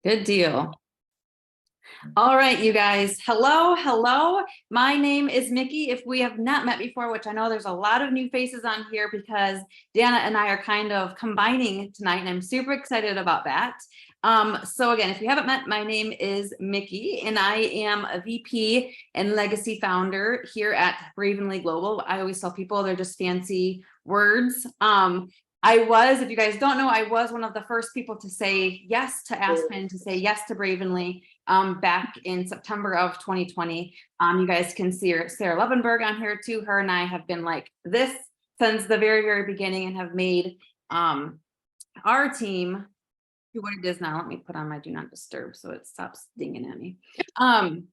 Good deal. All right, you guys. Hello, hello. My name is Mikki. If we have not met before, which I know there's a lot of new faces on here because Danna and I are kind of combining tonight, and I'm super excited about that. So again, if you haven't met, my name is Mikki, and I am a VP and legacy founder here at Bravenly Global. I always tell people they're just fancy words. If you guys don't know, I was one of the first people to say yes to Aspen, to say yes to Bravenly back in September of 2020. You guys can see Sarah Levenberg on here too. Her and I have been like this since the very, very beginning and have made our team to what it is now. Let me put on my do not disturb so it stops dinging at me. I'm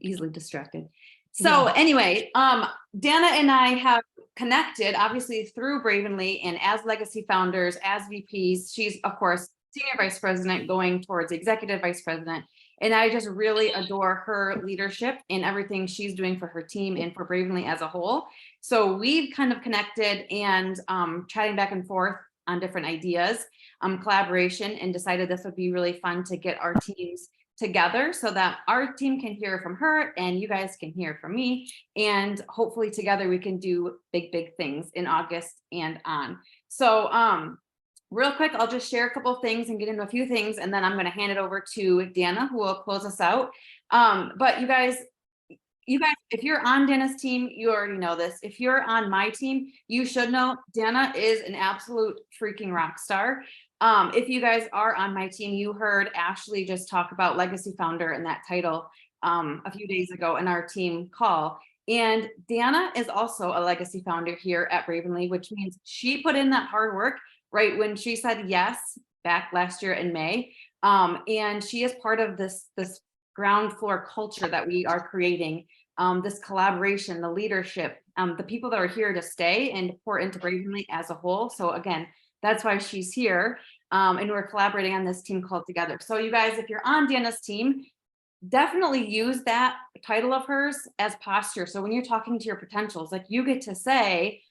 easily distracted. So anyway, Danna and I have connected obviously through Bravenly and as legacy founders, as VPs. She's of course senior vice president going towards executive vice president. And I just really adore her leadership and everything she's doing for her team and for Bravenly as a whole. So we've kind of connected and chatting back and forth on different ideas, collaboration, and decided this would be really fun to get our teams together so that our team can hear from her and you guys can hear from me. And hopefully together we can do big, big things in August and on. So real quick, I'll just share a couple of things and get into a few things, and then I'm going to hand it over to Danna, who will close us out. But you guys, if you're on Danna's team, you already know this. If you're on my team, you should know Danna is an absolute freaking rock star. If you guys are on my team, you heard Ashley just talk about legacy founder and that title a few days ago in our team call. And Danna is also a legacy founder here at Bravenly, which means she put in that hard work right when she said yes back last year in May. And she is part of this ground floor culture that we are creating, this collaboration, the leadership, the people that are here to stay and pour into Bravenly as a whole. So again, that's why she's here. And we're collaborating on this team called Together. So you guys, if you're on Danna's team, definitely use that title of hers as posture. So when you're talking to your potentials, like you get to say,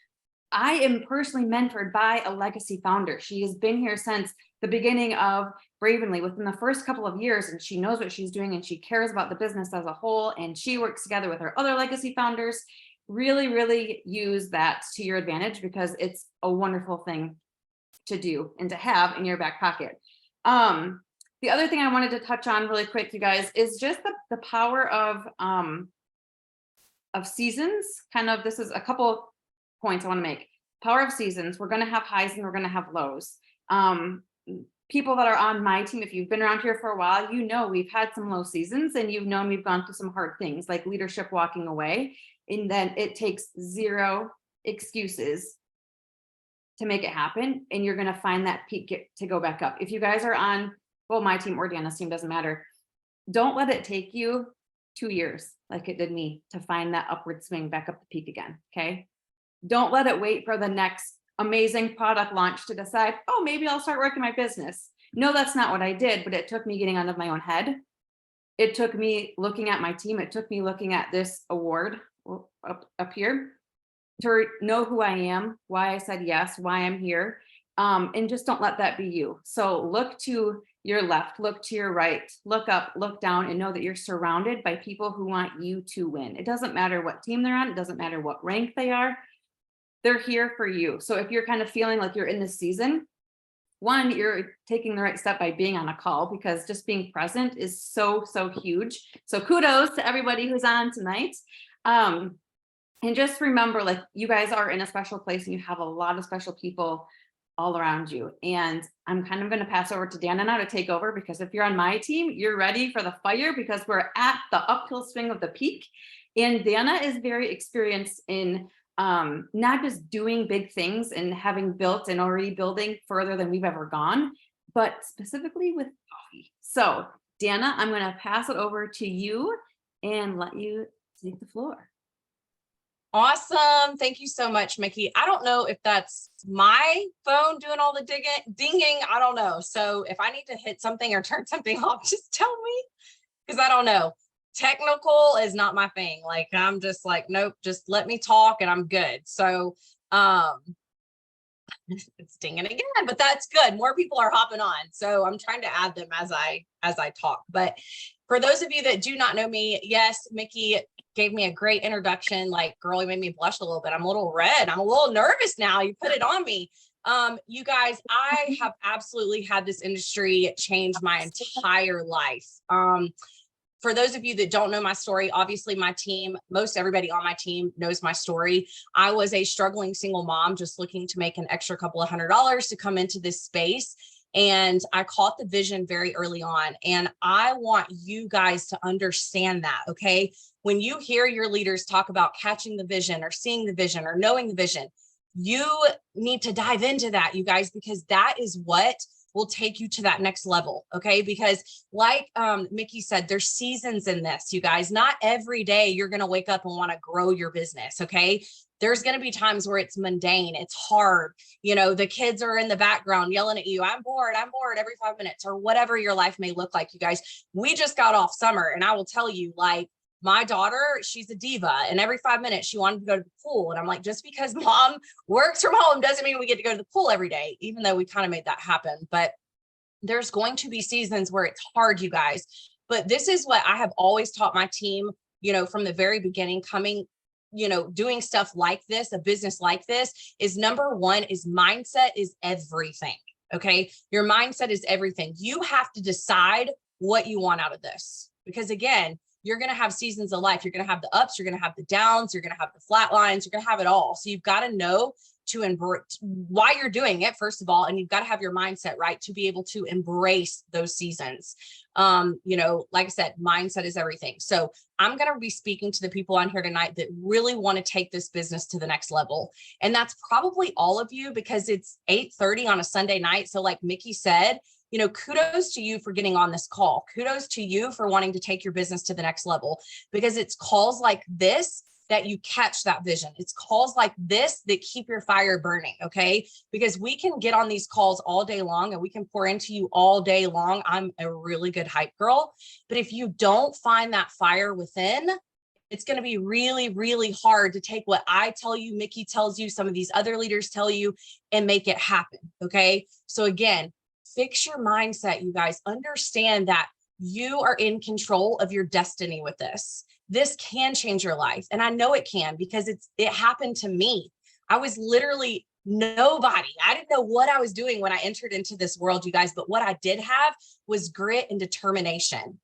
I am personally mentored by a legacy founder. She has been here since the beginning of Bravenly within the first couple of years, and she knows what she's doing and she cares about the business as a whole, and she works together with her other legacy founders. Really, really use that to your advantage because it's a wonderful thing to do and to have in your back pocket. The other thing I wanted to touch on really quick, you guys, is just the power of seasons. Kind of, this is a couple points I want to make. Power of seasons. We're going to have highs and we're going to have lows. People that are on my team, if you've been around here for a while, you know we've had some low seasons and you've known we've gone through some hard things like leadership walking away. And then it takes zero excuses to make it happen. And you're going to find that peak to go back up. If you guys are on, well, my team or Danna's team, doesn't matter. Don't let it take you 2 years like it did me to find that upward swing back up the peak again. Okay. Don't let it wait for the next amazing product launch to decide, oh, maybe I'll start working my business. No, that's not what I did, but it took me getting out of my own head. It took me looking at my team. It took me looking at this award up here to know who I am, why I said yes, why I'm here. And just don't let that be you. So look to your left, look to your right, look up, look down, and know that you're surrounded by people who want you to win. It doesn't matter what team they're on. It doesn't matter what rank they are. They're here for you. So if you're kind of feeling like you're in this season, one, you're taking the right step by being on a call because just being present is so, so huge. So kudos to everybody who's on tonight. And just remember, like, you guys are in a special place and you have a lot of special people all around you. And I'm kind of going to pass over to Danna now to take over, because if you're on my team, you're ready for the fire because we're at the uphill swing of the peak. And Danna is very experienced in not just doing big things and having built and already building further than we've ever gone, but specifically with coffee. So Danna, I'm going to pass it over to you and let you take the floor. Awesome. Thank you so much, Mikki. I don't know if that's my phone doing all the dinging. I don't know. So if I need to hit something or turn something off, just tell me, because I don't know. Technical is not my thing. Like, I'm just like, nope, just let me talk and I'm good. So It's dinging again, but that's good. More people are hopping on. So I'm trying to add them as I talk. But for those of you that do not know me, yes, Mikki gave me a great introduction. Like, girl, you made me blush a little bit. I'm a little red. I'm a little nervous now. You put it on me. You guys, I have absolutely had this industry change my entire life. For those of you that don't know my story, obviously my team, most everybody on my team knows my story. I was a struggling single mom, just looking to make an extra couple of $100 to come into this space. And I caught the vision very early on. And I want you guys to understand that, okay? When you hear your leaders talk about catching the vision or seeing the vision or knowing the vision, you need to dive into that, you guys, because that is what will take you to that next level. Okay. Because like Mikki said, there's seasons in this, you guys. Not every day you're going to wake up and want to grow your business. Okay. There's going to be times where it's mundane. It's hard. You know, the kids are in the background yelling at you. I'm bored every 5 minutes, or whatever your life may look like, you guys. We just got off summer, and I will tell you, like, my daughter, she's a diva, and every 5 minutes she wanted to go to the pool. And I'm like, just because mom works from home doesn't mean we get to go to the pool every day, even though we kind of made that happen. But there's going to be seasons where it's hard, you guys. But this is what I have always taught my team, you know, from the very beginning, coming, you know, doing stuff like this, a business like this, is number one is mindset is everything. Okay. Your mindset is everything. You have to decide what you want out of this, because again, you're going to have seasons of life. You're going to have the ups, you're going to have the downs, you're going to have the flat lines, you're going to have it all. So you've got to know to embrace why you're doing it, first of all, and you've got to have your mindset right to be able to embrace those seasons. You know, like I said, mindset is everything. So I'm going to be speaking to the people on here tonight that really want to take this business to the next level. And that's probably all of you, because it's 8:30 on a Sunday night. So like Mikki said, you know, kudos to you for getting on this call. Kudos to you for wanting to take your business to the next level, because it's calls like this that you catch that vision. It's calls like this that keep your fire burning, okay? Because we can get on these calls all day long and we can pour into you all day long. I'm a really good hype girl, but if you don't find that fire within, it's going to be really, really hard to take what I tell you, Mikki tells you, some of these other leaders tell you, and make it happen, okay? So again, fix your mindset, you guys. Understand that you are in control of your destiny with this. This can change your life. And I know it can, because it happened to me. I was literally nobody. I didn't know what I was doing when I entered into this world, you guys. But what I did have was grit and determination.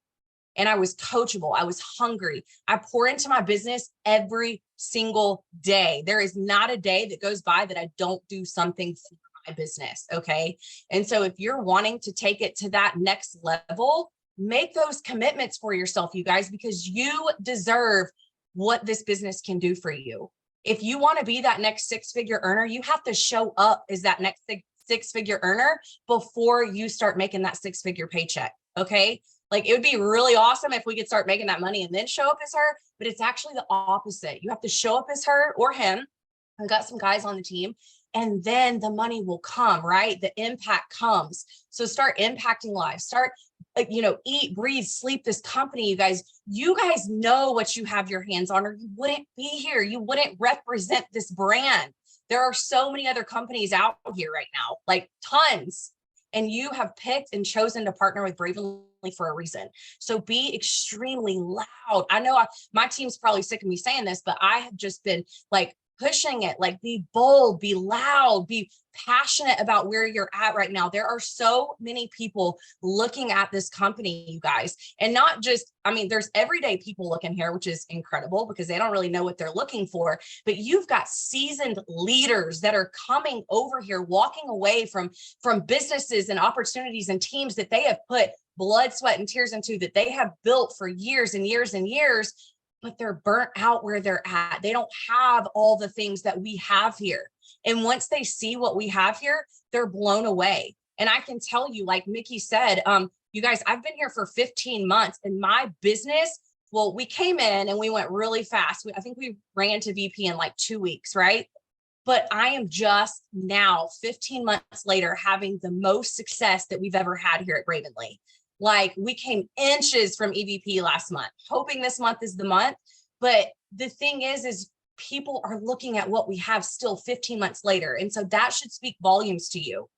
And I was coachable. I was hungry. I pour into my business every single day. There is not a day that goes by that I don't do something for my business. Okay. And so if you're wanting to take it to that next level, make those commitments for yourself, you guys, because you deserve what this business can do for you. If you want to be that next six-figure earner, you have to show up as that next six-figure earner before you start making that six-figure paycheck. Okay. Like, it would be really awesome if we could start making that money and then show up as her, but it's actually the opposite. You have to show up as her or him. I've got some guys on the team, and then the money will come, right? The impact comes. So start impacting lives, start, you know, eat, breathe, sleep this company. You guys know what you have your hands on, or you wouldn't be here. You wouldn't represent this brand. There are so many other companies out here right now, like tons. And you have picked and chosen to partner with Bravenly for a reason. So be extremely loud. I know my team's probably sick of me saying this, but I have just been like pushing it, like, be bold, be loud, be passionate about where you're at right now. There are so many people looking at this company, you guys, and not just, I mean, there's everyday people looking here, which is incredible because they don't really know what they're looking for, but you've got seasoned leaders that are coming over here, walking away from businesses and opportunities and teams that they have put blood, sweat, and tears into, that they have built for years and years and years, but they're burnt out where they're at. They don't have all the things that we have here. And once they see what we have here, they're blown away. And I can tell you, like Mikki said, you guys, I've been here for 15 months and my business, well, we came in and we went really fast. I think we ran to VP in like 2 weeks, right? But I am just now, 15 months later, having the most success that we've ever had here at Bravenly. Like, we came inches from EVP last month, hoping this month is the month. But the thing is people are looking at what we have still 15 months later. And so that should speak volumes to you.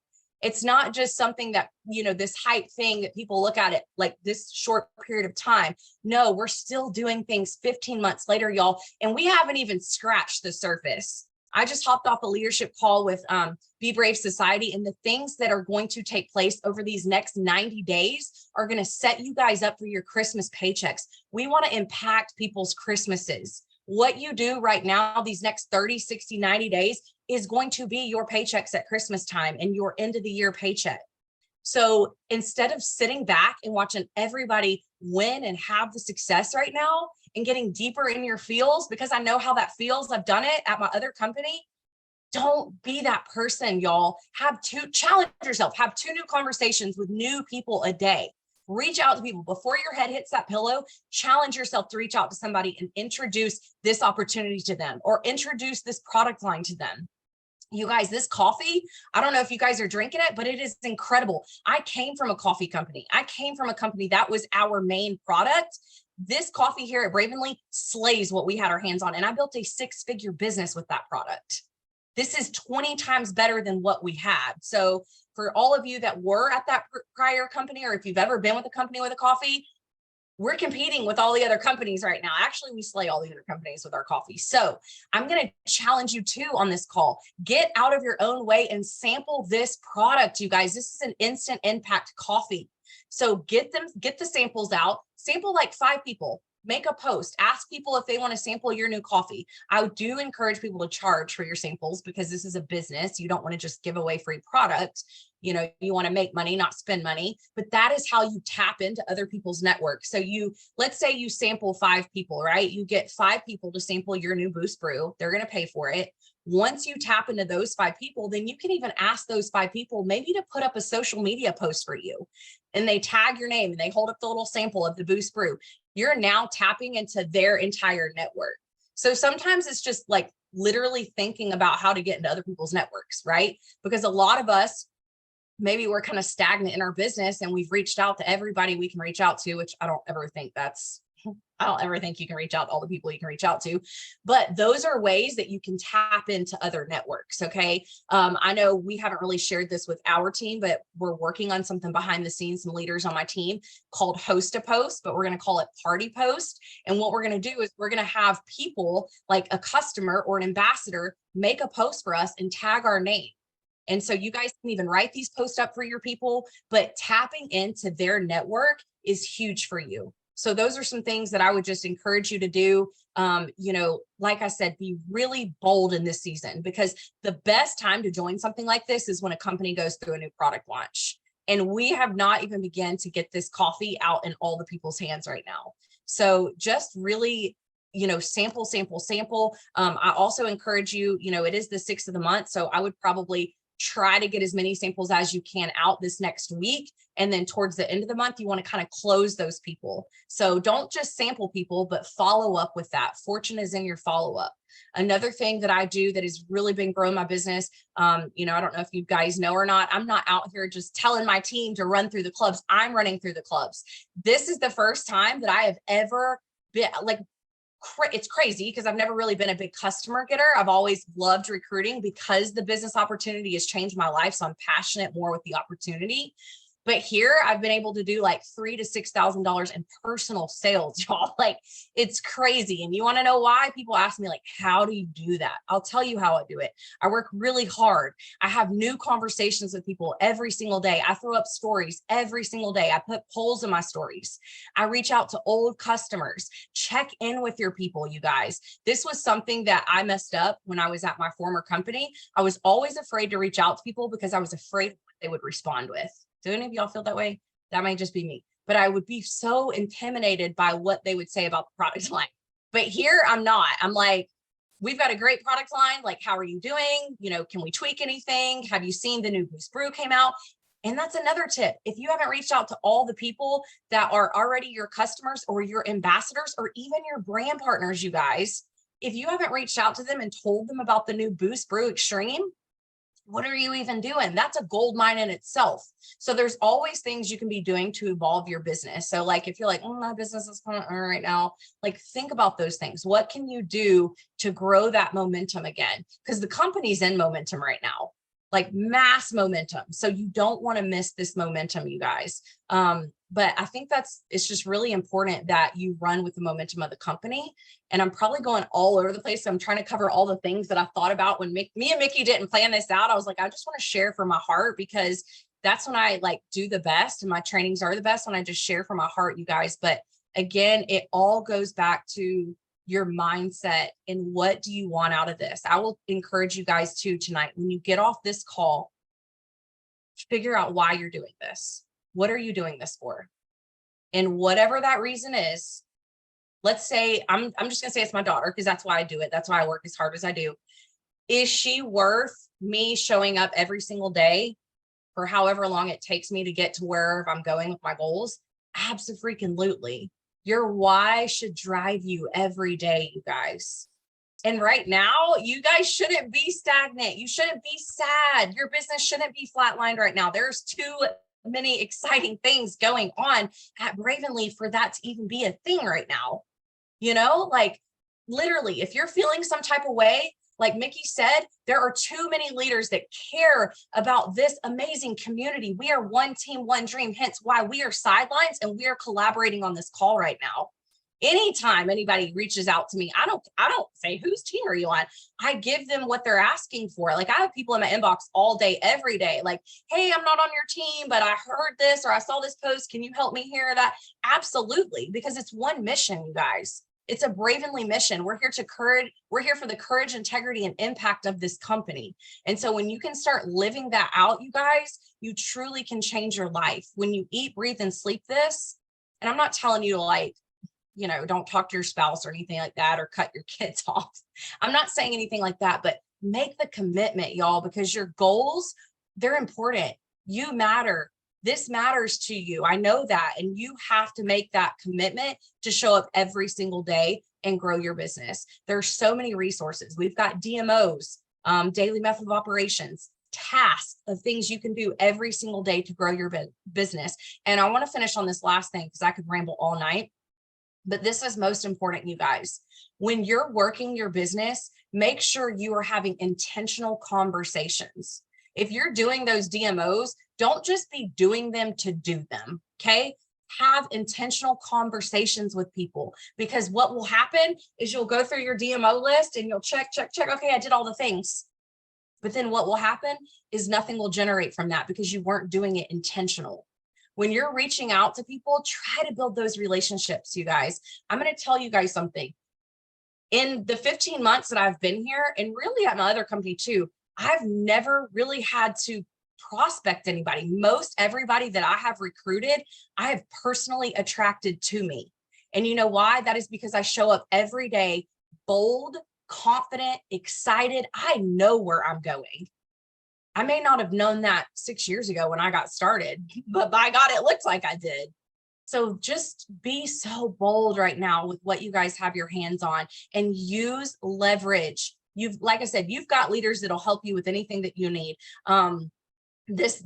It's not just something that, you know, this hype thing that people look at it like this short period of time. No, we're still doing things 15 months later, y'all. And we haven't even scratched the surface. I just hopped off a leadership call with Be Brave Society, and the things that are going to take place over these next 90 days are going to set you guys up for your Christmas paychecks. We want to impact people's Christmases. What you do right now, these next 30, 60, 90 days is going to be your paychecks at Christmas time and your end of the year paycheck. So instead of sitting back and watching everybody win and have the success right now and getting deeper in your feels, because I know how that feels, I've done it at my other company. Don't be that person, y'all. Challenge yourself, have 2 new conversations with new people a day. Reach out to people before your head hits that pillow. Challenge yourself to reach out to somebody and introduce this opportunity to them, or introduce this product line to them. You guys, this coffee, I don't know if you guys are drinking it, but it is incredible. I came from a coffee company. I came from a company that was our main product. This coffee here at Bravenly slays what we had our hands on. And I built a 6-figure business with that product. This is 20 times better than what we had. So for all of you that were at that prior company, or if you've ever been with a company with a coffee, we're competing with all the other companies right now. Actually, we slay all the other companies with our coffee. So I'm going to challenge you too on this call. Get out of your own way and sample this product, you guys. This is an instant impact coffee. So get the samples out, sample like 5 people, make a post, ask people if they want to sample your new coffee. I do encourage people to charge for your samples, because this is a business. You don't want to just give away free product. You know, you want to make money, not spend money, but that is how you tap into other people's network. So let's say you sample 5 people, right? You get 5 people to sample your new Boost Brew. They're going to pay for it. Once you tap into those 5 people, then you can even ask those 5 people maybe to put up a social media post for you, and they tag your name and they hold up the little sample of the Boost Brew. You're now tapping into their entire network. So sometimes it's just like literally thinking about how to get into other people's networks, right? Because a lot of us, maybe we're kind of stagnant in our business and we've reached out to everybody we can reach out to, which I don't ever think you can reach out to all the people you can reach out to, but those are ways that you can tap into other networks. Okay. I know we haven't really shared this with our team, but we're working on something behind the scenes, some leaders on my team called Host a Post, but we're going to call it Party Post. And what we're going to do is we're going to have people like a customer or an ambassador make a post for us and tag our name. And so you guys can even write these posts up for your people, but tapping into their network is huge for you. So those are some things that I would just encourage you to do. You know, like I said, be really bold in this season, because the best time to join something like this is when a company goes through a new product launch. And we have not even begun to get this coffee out in all the people's hands right now. So just really, you know, sample. I also encourage you, you know, it is the 6th of the month. So I would probably try to get as many samples as you can out this next week. And then towards the end of the month, you want to kind of close those people. So don't just sample people, but follow up with that. Fortune is in your follow-up. Another thing that I do that has really been growing my business, you know, I don't know if you guys know or not, I'm not out here just telling my team to run through the clubs. I'm running through the clubs. This is the first time that I have ever been like, it's crazy because I've never really been a big customer getter. I've always loved recruiting because the business opportunity has changed my life. So I'm passionate more with the opportunity. But here I've been able to do like $3,000 to $6,000 in personal sales, y'all. Like, it's crazy. And you want to know why? People ask me like, how do you do that? I'll tell you how I do it. I work really hard. I have new conversations with people every single day. I throw up stories every single day. I put polls in my stories. I reach out to old customers. Check in with your people, you guys. This was something that I messed up when I was at my former company. I was always afraid to reach out to people because I was afraid what they would respond with. Do any of y'all feel that way? That might just be me, but I would be so intimidated by what they would say about the product line. But here I'm not. I'm like, we've got a great product line. Like, how are you doing? You know, can we tweak anything? Have you seen the new Boost Brew came out? And that's another tip. If you haven't reached out to all the people that are already your customers or your ambassadors or even your brand partners, you guys, if you haven't reached out to them and told them about the new Boost Brew Extreme, what are you even doing? That's a gold mine in itself. So there's always things you can be doing to evolve your business. So like, if you're like, oh, my business is kind of right now, like think about those things. What can you do to grow that momentum again? Because the company's in momentum right now, like mass momentum. So you don't want to miss this momentum, you guys. But I think it's just really important that you run with the momentum of the company. And I'm probably going all over the place. So I'm trying to cover all the things that I thought about when me and Mikki didn't plan this out. I was like, I just want to share from my heart, because that's when I like do the best, and my trainings are the best when I just share from my heart, you guys. But again, it all goes back to your mindset and what do you want out of this. I will encourage you guys to tonight, when you get off this call, figure out why you're doing this. What are you doing this for? And whatever that reason is, let's say, I'm just gonna say it's my daughter, because that's why I do it. That's why I work as hard as I do. Is she worth me showing up every single day for however long it takes me to get to wherever I'm going with my goals? Absolutely. Your why should drive you every day, you guys. And right now, you guys shouldn't be stagnant. You shouldn't be sad. Your business shouldn't be flatlined right now. There's too many exciting things going on at Bravenly for that to even be a thing right now. You know, like literally, if you're feeling some type of way, like Mikki said, there are too many leaders that care about this amazing community. We are one team, one dream, hence why we are sidelines and we are collaborating on this call right now. Anytime anybody reaches out to me, I don't say, whose team are you on? I give them what they're asking for. Like I have people in my inbox all day, every day, like, hey, I'm not on your team, but I heard this, or I saw this post. Can you help me hear that? Absolutely. Because it's one mission, you guys. It's a Bravenly mission. We're here for the courage, integrity, and impact of this company. And so when you can start living that out, you guys, you truly can change your life. When you eat, breathe, and sleep this, and I'm not telling you to like, you know, don't talk to your spouse or anything like that, or cut your kids off. I'm not saying anything like that, but make the commitment, y'all, because your goals, they're important. You matter. This matters to you. I know that. And you have to make that commitment to show up every single day and grow your business. There's so many resources. We've got DMOs, daily method of operations, tasks of things you can do every single day to grow your business. And I want to finish on this last thing because I could ramble all night. But this is most important, you guys. When you're working your business, make sure you are having intentional conversations. If you're doing those DMOs, don't just be doing them to do them, okay? Have intentional conversations with people, because what will happen is you'll go through your DMO list and you'll check. Okay, I did all the things. But then what will happen is nothing will generate from that because you weren't doing it intentional. When you're reaching out to people, try to build those relationships, you guys. I'm going to tell you guys something. In the 15 months that I've been here, and really at my other company too, I've never really had to prospect anybody. Most everybody that I have recruited, I have personally attracted to me. And you know why? That is because I show up every day, bold, confident, excited. I know where I'm going. I may not have known that 6 years ago when I got started, but by God, it looks like I did. So just be so bold right now with what you guys have your hands on and use leverage. Like I said, you've got leaders that'll help you with anything that you need. This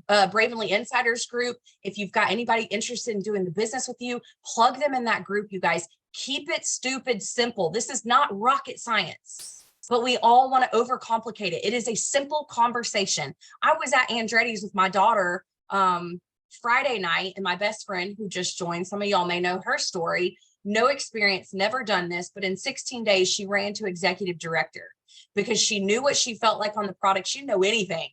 Bravenly Insiders group, if you've got anybody interested in doing the business with you, plug them in that group, you guys. Keep it stupid simple. This is not rocket science. But we all want to overcomplicate it. It is a simple conversation. I was at Andretti's with my daughter Friday night, and my best friend who just joined, some of y'all may know her story, no experience, never done this, but in 16 days, she ran to executive director because she knew what she felt like on the product. She didn't know anything,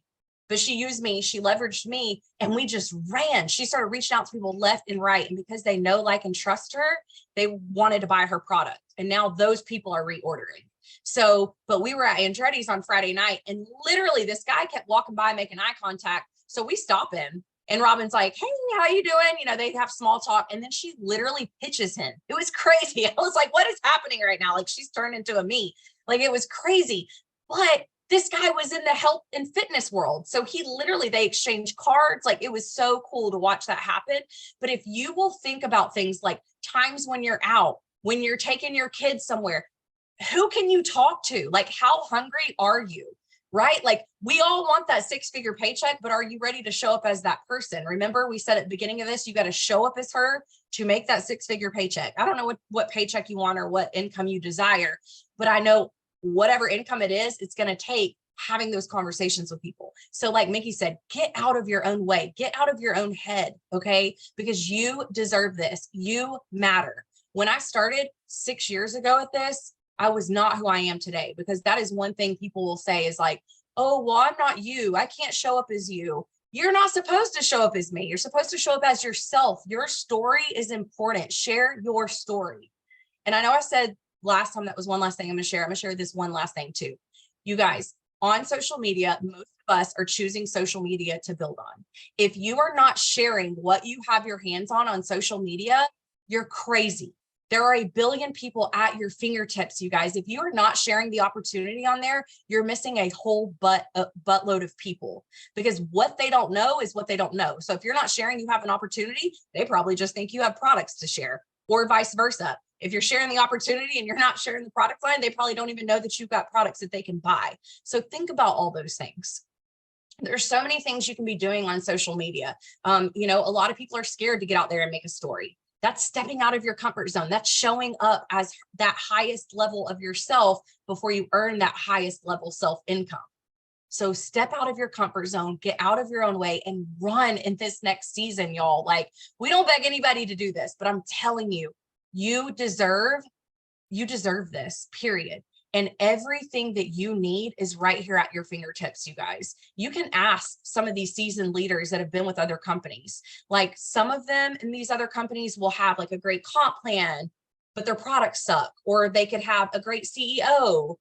but she used me, she leveraged me, and we just ran. She started reaching out to people left and right. And because they know, like, and trust her, they wanted to buy her product. And now those people are reordering. So, but we were at Andretti's on Friday night, and literally this guy kept walking by, making eye contact. So we stop him, and Robin's like, hey, how you doing? You know, they have small talk. And then she literally pitches him. It was crazy. I was like, what is happening right now? Like, she's turned into a me. Like, it was crazy. But this guy was in the health and fitness world. So he literally, they exchanged cards. Like, it was so cool to watch that happen. But if you will think about things like times when you're out, when you're taking your kids somewhere, who can you talk to? Like, how hungry are you? right? Like we all want that 6-figure paycheck, but are you ready to show up as that person? Remember, we said at the beginning of this, you got to show up as her to make that 6-figure paycheck. I don't know what paycheck you want or what income you desire, but I know whatever income it is, it's going to take having those conversations with people. So like Mikki said, get out of your own way, get out of your own head, okay? Because you deserve this. You matter. When I started 6 years ago at this, I was not who I am today, because that is one thing people will say is like, oh, well, I'm not you. I can't show up as you. You're not supposed to show up as me. You're supposed to show up as yourself. Your story is important. Share your story. And I know I said last time that was one last thing I'm going to share. I'm going to share this one last thing too. You guys, on social media, most of us are choosing social media to build on. If you are not sharing what you have your hands on social media, you're crazy. There are a billion people at your fingertips, you guys. If you are not sharing the opportunity on there, you're missing a whole buttload of people, because what they don't know is what they don't know. So if you're not sharing, you have an opportunity, they probably just think you have products to share, or vice versa. If you're sharing the opportunity and you're not sharing the product line, they probably don't even know that you've got products that they can buy. So think about all those things. There's so many things you can be doing on social media. You know, a lot of people are scared to get out there and make a story. That's stepping out of your comfort zone. That's showing up as that highest level of yourself before you earn that highest level self-income. So step out of your comfort zone, get out of your own way, and run in this next season, y'all. Like, we don't beg anybody to do this, but I'm telling you, you deserve this, period. And everything that you need is right here at your fingertips, you guys. You can ask some of these seasoned leaders that have been with other companies. Like, some of them in these other companies will have like a great comp plan, but their products suck. Or they could have a great CEO,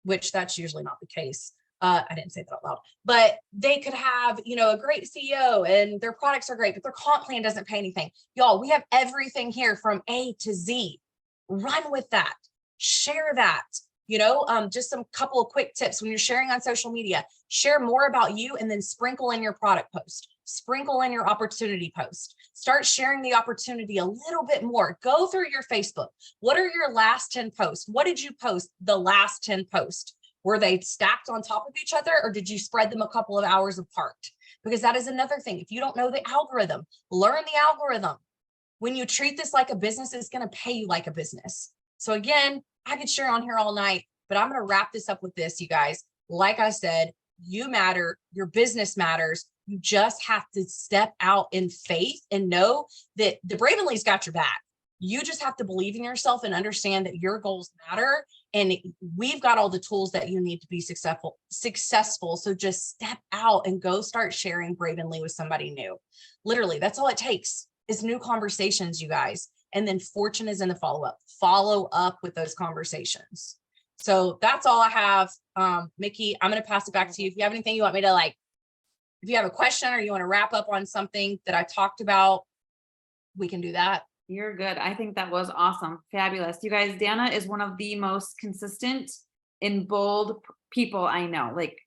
which that's usually not the case. I didn't say that out loud, but they could have, you know, a great CEO and their products are great, but their comp plan doesn't pay anything. Y'all, we have everything here from A to Z. Run with that. Share that. You know, just some couple of quick tips when you're sharing on social media. Share more about you, and then sprinkle in your product post. Sprinkle in your opportunity post. Start sharing the opportunity a little bit more. Go through your Facebook. What are your last 10 posts? What did you post the last 10 posts? Were they stacked on top of each other, or did you spread them a couple of hours apart? Because that is another thing. If you don't know the algorithm, learn the algorithm. When you treat this like a business, it's going to pay you like a business. So again, I could share on here all night, but I'm going to wrap this up with this, you guys. Like I said, you matter, your business matters. You just have to step out in faith and know that the Bravenly's got your back. You just have to believe in yourself and understand that your goals matter. And we've got all the tools that you need to be successful. So just step out and go start sharing Bravenly with somebody new. Literally, that's all it takes is new conversations, you guys. And then fortune is in the follow-up. Follow up with those conversations. So that's all I have. Mikki, I'm going to pass it back to you. If you have anything you want me to, like, if you have a question or you want to wrap up on something that I talked about, we can do that. You're good. I think that was awesome. Fabulous. You guys, Danna is one of the most consistent and bold people I know. Like,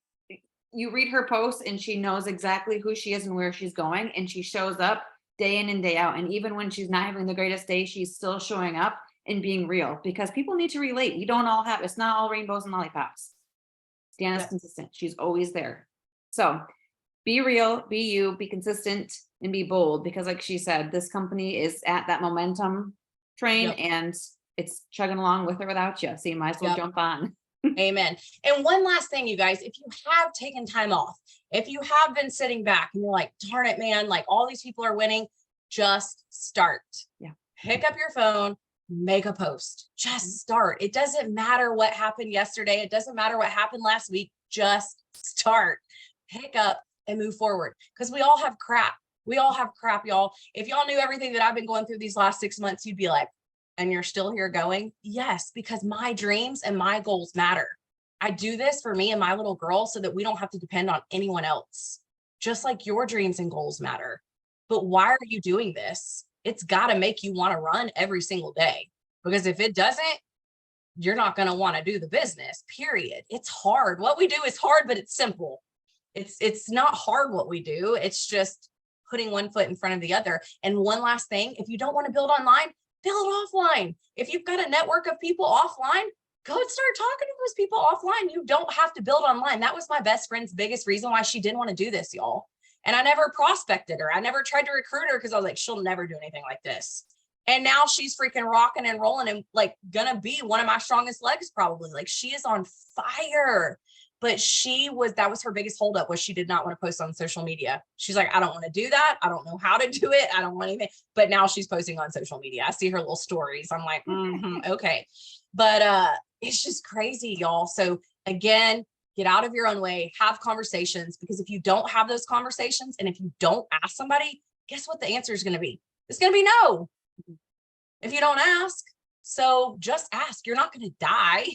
you read her posts and she knows exactly who she is and where she's going, and she shows up day in and day out. And even when she's not having the greatest day, she's still showing up and being real, because people need to relate. We don't all have, it's not all rainbows and lollipops. Danna's consistent. She's always there. So be real, be you, be consistent, and be bold, because like she said, this company is at that momentum train and it's chugging along with or without you. So you might as well jump on. Amen. And one last thing, you guys, if you have taken time off, if you have been sitting back and you're like, darn it, man, like all these people are winning, just start. Yeah. Pick up your phone, make a post, just start. It doesn't matter what happened yesterday. It doesn't matter what happened last week. Just start, pick up and move forward, because we all have crap. We all have crap, y'all. If y'all knew everything that I've been going through these last 6 months, you'd be like, and you're still here going? Yes, because my dreams and my goals matter. I do this for me and my little girl so that we don't have to depend on anyone else. Just like your dreams and goals matter. But why are you doing this? It's got to make you want to run every single day, because if it doesn't, you're not going to want to do the business, period. It's hard. What we do is hard, but it's simple. It's not hard what we do. It's just putting one foot in front of the other. And one last thing, if you don't want to build online, build offline. If you've got a network of people offline, go and start talking to those people offline. You don't have to build online. That was my best friend's biggest reason why she didn't want to do this, y'all. And I never prospected her. I never tried to recruit her because I was like, she'll never do anything like this. And now she's freaking rocking and rolling and like gonna be one of my strongest legs probably. Like she is on fire. But that was her biggest holdup, was she did not want to post on social media. She's like, I don't want to do that. I don't know how to do it. I don't want anything. But now she's posting on social media. I see her little stories. I'm like, okay. But it's just crazy, y'all. So again, get out of your own way, have conversations, because if you don't have those conversations and if you don't ask somebody, guess what the answer is going to be? It's going to be no. If you don't ask. So just ask. You're not going to die.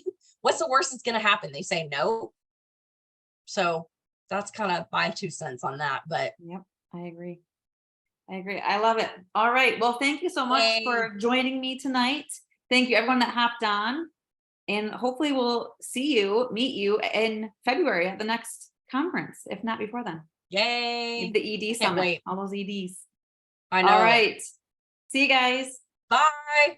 What's the worst that's going to happen? They say no. So that's kind of my 2 cents on that. But yep, I agree. I love it. All right. Well, thank you so much for joining me tonight. Thank you everyone that hopped on, and hopefully we'll meet you in February at the next conference, if not before then. Yay. The ED summit, wait. all those EDs. I know. All right. See you guys. Bye.